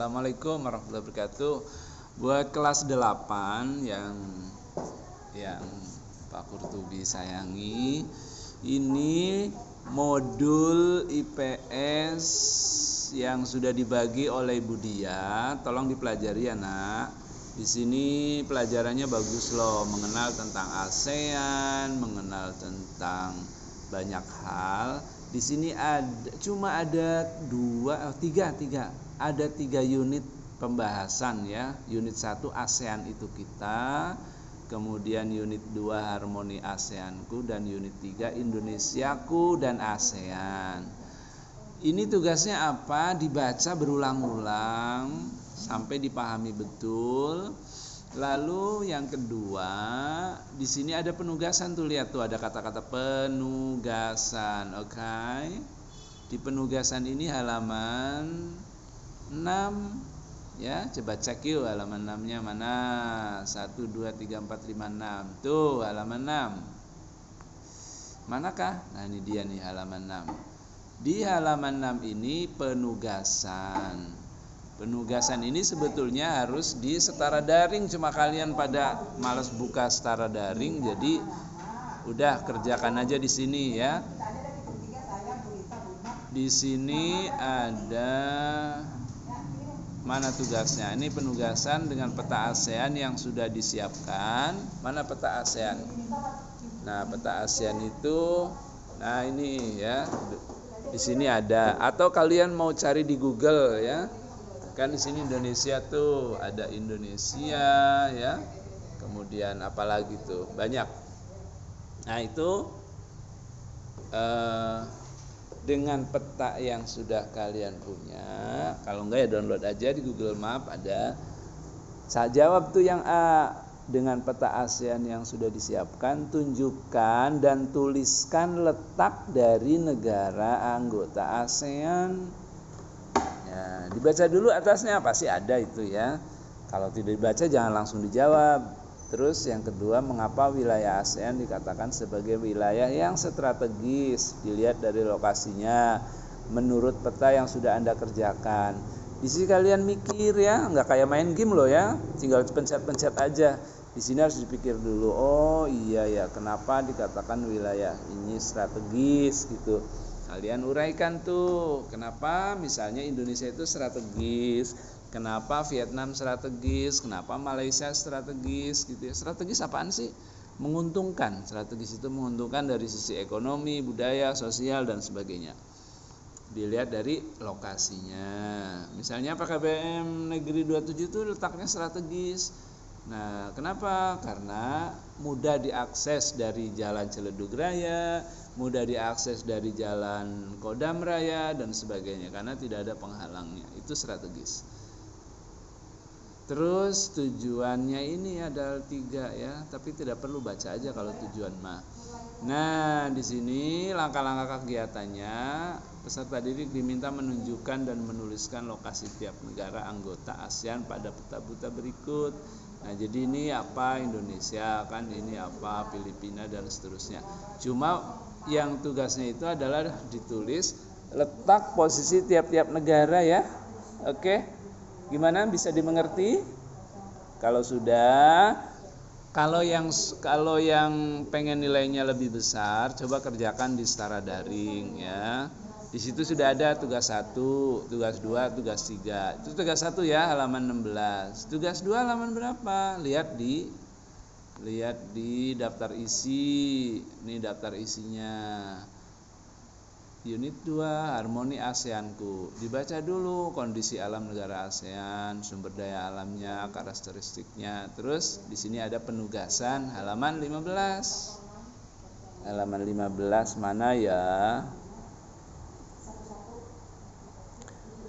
Assalamualaikum warahmatullahi wabarakatuh. Buat kelas 8 yang Pak Kurtubi sayangi, ini modul IPS yang sudah dibagi oleh Ibu Dia. Tolong dipelajari ya, Nak. Di sini pelajarannya bagus loh, mengenal tentang ASEAN, mengenal tentang banyak hal. Di sini ada tiga unit pembahasan ya. Unit 1 ASEAN itu kita, kemudian unit 2 harmoni ASEANku, dan unit 3 Indonesiaku dan ASEAN. Ini tugasnya apa? Dibaca berulang-ulang sampai dipahami betul. Lalu yang kedua, di sini ada penugasan tuh, lihat tuh ada kata-kata penugasan. Oke. Di penugasan ini halaman 6 ya, coba cek yuk halaman 6-nya mana. 1 2 3 4 5 6. Tuh halaman 6. Manakah? Nah, ini dia nih halaman 6. Di halaman 6 ini penugasan. Penugasan ini sebetulnya harus di setara daring, cuma kalian pada malas buka setara daring, jadi udah kerjakan aja di sini ya. Di sini ada mana tugasnya? Ini penugasan dengan peta ASEAN yang sudah disiapkan. Mana peta ASEAN? Nah, peta ASEAN itu, nah ini ya, di sini ada. Atau kalian mau cari di Google ya? Kan di sini Indonesia tuh ada Indonesia ya. Kemudian apalagi tuh banyak. Nah itu dengan peta yang sudah kalian punya, kalau enggak ya download aja di Google Map ada. Saya jawab tuh yang A. Dengan peta ASEAN yang sudah disiapkan, tunjukkan dan tuliskan letak dari negara anggota ASEAN. Ya, dibaca dulu atasnya, pasti ada itu ya. Kalau tidak dibaca jangan langsung dijawab. Terus yang kedua, mengapa wilayah ASEAN dikatakan sebagai wilayah yang strategis? Dilihat dari lokasinya menurut peta yang sudah Anda kerjakan. Di sini kalian mikir ya, nggak kayak main game loh ya, tinggal pencet-pencet aja. Di sini harus dipikir dulu. Oh iya ya, kenapa dikatakan wilayah ini strategis gitu. Kalian uraikan tuh, kenapa misalnya Indonesia itu strategis, kenapa Vietnam strategis, kenapa Malaysia strategis gitu ya. Strategis apaan sih? Menguntungkan. Strategis itu menguntungkan dari sisi ekonomi, budaya, sosial dan sebagainya. Dilihat dari lokasinya. Misalnya PKBM Negeri 27 itu letaknya strategis. Nah, kenapa? Karena mudah diakses dari Jalan Ciledug Raya, mudah diakses dari Jalan Kodam Raya dan sebagainya, karena tidak ada penghalangnya. Itu strategis. Terus tujuannya ini ada 3 ya, tapi tidak perlu baca aja kalau tujuan mah. Nah, di sini langkah-langkah kegiatannya, peserta didik diminta menunjukkan dan menuliskan lokasi tiap negara anggota ASEAN pada peta-peta berikut. Nah, jadi ini apa Indonesia, kan ini apa Filipina dan seterusnya. Cuma yang tugasnya itu adalah ditulis letak posisi tiap-tiap negara ya. Oke. Gimana, bisa dimengerti? Kalau sudah, kalau yang pengen nilainya lebih besar, coba kerjakan di setara daring ya. Di situ sudah ada tugas 1, tugas 2, tugas 3. Itu tugas 1 ya, halaman 16. Tugas 2 halaman berapa? Lihat di daftar isi. Ini daftar isinya. Unit 2 harmoni ASEANku. Dibaca dulu kondisi alam negara ASEAN, sumber daya alamnya, karakteristiknya. Terus di sini ada penugasan halaman 15. Halaman 15 mana ya?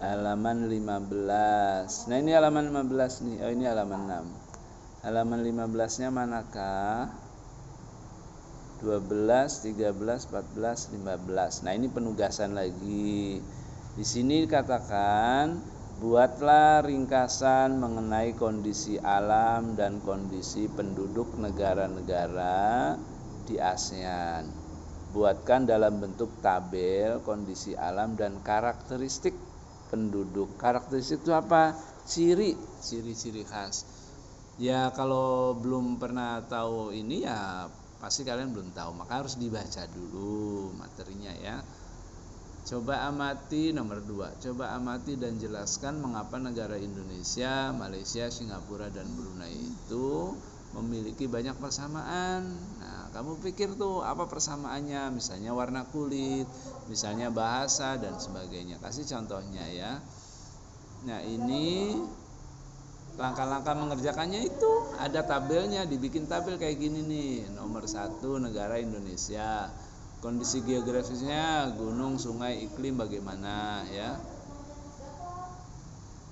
Halaman 15. Nah, ini halaman 15 nih. Oh, ini halaman 6. Halaman 15-nya manakah? 12, 13, 14, 15. Nah, ini penugasan lagi. Di sini dikatakan, buatlah ringkasan mengenai kondisi alam dan kondisi penduduk negara-negara di ASEAN. Buatkan dalam bentuk tabel kondisi alam dan karakteristik penduduk. Karakteristik itu apa? Ciri-ciri khas. Ya kalau belum pernah tahu ini ya pasti kalian belum tahu, maka harus dibaca dulu materinya ya. Coba amati nomor 2. Coba amati dan jelaskan mengapa negara Indonesia, Malaysia, Singapura dan Brunei itu memiliki banyak persamaan. Nah, kamu pikir tuh apa persamaannya? Misalnya warna kulit, misalnya bahasa dan sebagainya. Kasih contohnya ya. Nah, ini langkah-langkah mengerjakannya itu ada tabelnya, dibikin tabel kayak gini nih. Nomor 1 negara Indonesia. Kondisi geografisnya gunung, sungai, iklim bagaimana ya.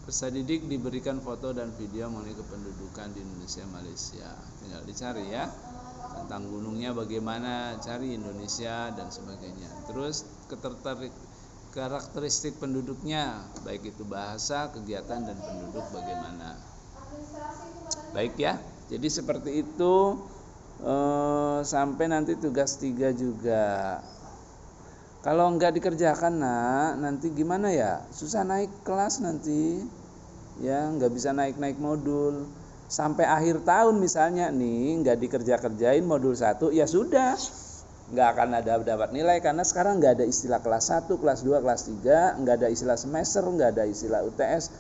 Peserta didik diberikan foto dan video mengenai kependudukan di Indonesia, Malaysia. Tinggal dicari ya. Tentang gunungnya bagaimana, cari Indonesia dan sebagainya. Terus karakteristik penduduknya, baik itu bahasa, kegiatan dan penduduk bagaimana. Baik ya. Jadi seperti itu sampai nanti tugas 3 juga. Kalau enggak dikerjakan nanti gimana ya? Susah naik kelas nanti. Ya, enggak bisa naik modul. Sampai akhir tahun misalnya nih enggak dikerjain modul 1, ya sudah. Enggak akan ada dapat nilai karena sekarang enggak ada istilah kelas 1, kelas 2, kelas 3, enggak ada istilah semester, enggak ada istilah UTS.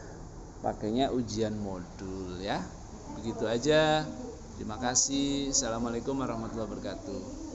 Pakainya ujian modul ya. Begitu aja. Terima kasih. Assalamualaikum warahmatullahi wabarakatuh.